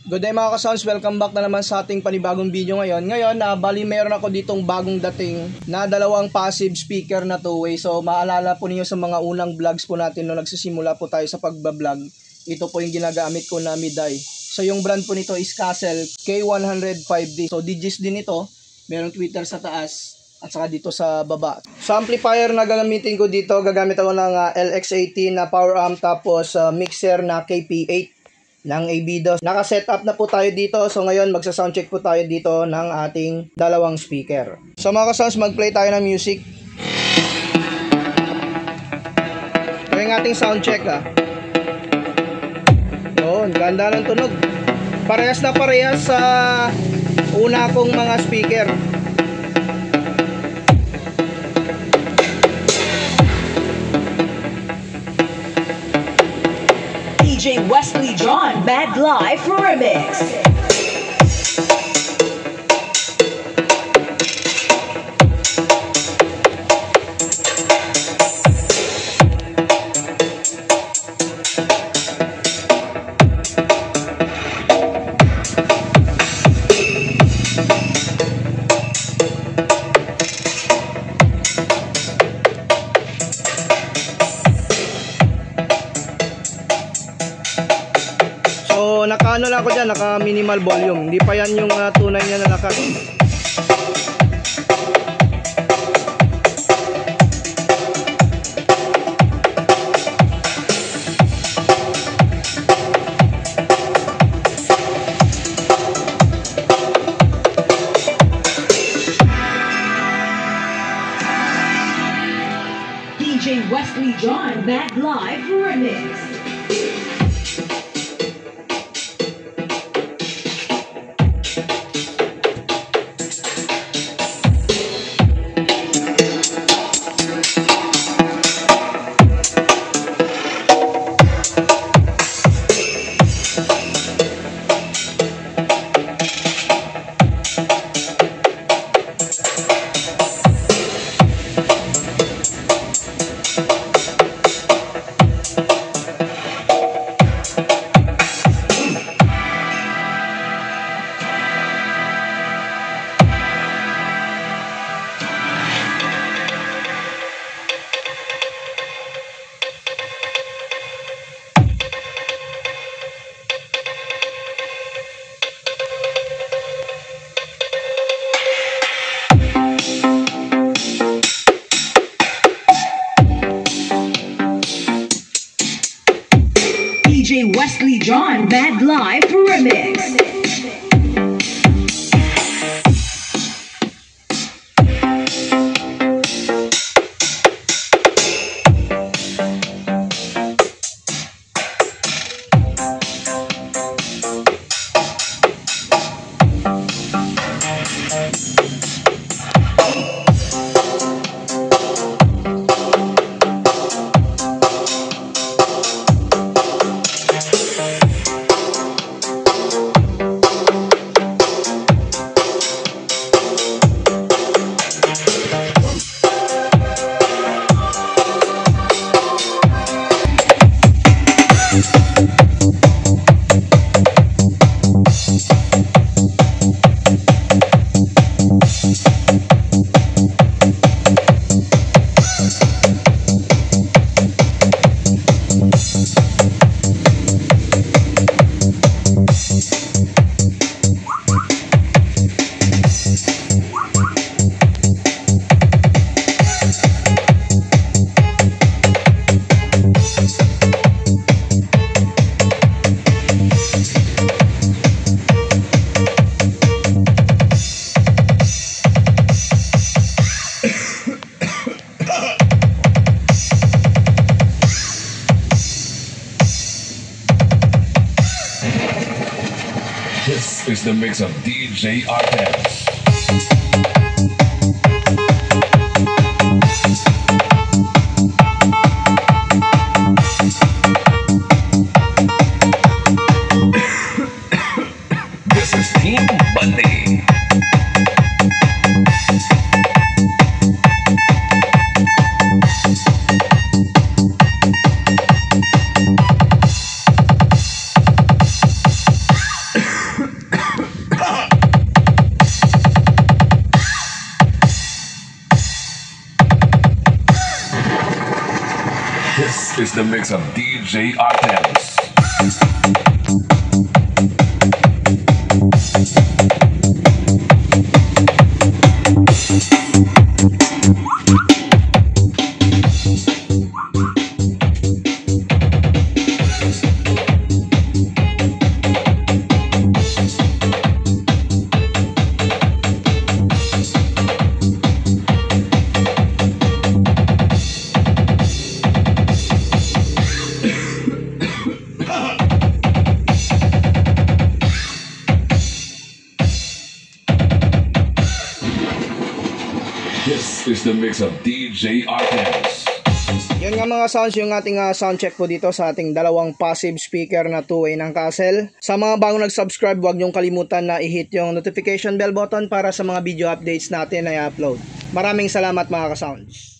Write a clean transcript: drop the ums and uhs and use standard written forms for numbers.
Good day mga ka-sounds, welcome back na naman sa ating panibagong video ngayon. Ngayon, bali meron ako ditong bagong dating na dalawang passive speaker na two-way. So maalala po niyo sa mga unang vlogs po natin nung nagsisimula po tayo sa pagbablog. Ito po yung ginagamit ko na mid-eye. So yung brand po nito is Castle K105D. So digits din ito, merong tweeter sa taas at saka dito sa baba. Sa amplifier na gagamitin ko dito, gagamit ako ng LX80 na power amp tapos mixer na KP8 ng AB2. Naka-setup na po tayo dito. So ngayon magsa-soundcheck po tayo dito ng ating dalawang speaker. So mga ka-sounds, mag-play tayo ng music. Ito yung ating soundcheck Yun, ganda ng tunog. Parehas na parehas sa una kong mga speaker. DJ Wesley John Mad Life Remix. So naka-ano lang ako dyan, naka minimal volume. Hindi pa yan yung tunay niya na lakas. DJ Wesley John Mad Life Remix. DJ Wesley John Mad Life Remix. This is the mix of DJ Artex. This is Team Bundy. the mix of DJ Artemis. This is the mix of DJ Artemis. Yan nga mga sounds, yung ating sound check po dito sa ating dalawang passive speaker na two-way ng Castle. Sa mga bagong nag-subscribe, huwag niyong kalimutan na i-hit yung notification bell button para sa mga video updates natin na i-upload. Maraming salamat mga ka-sounds.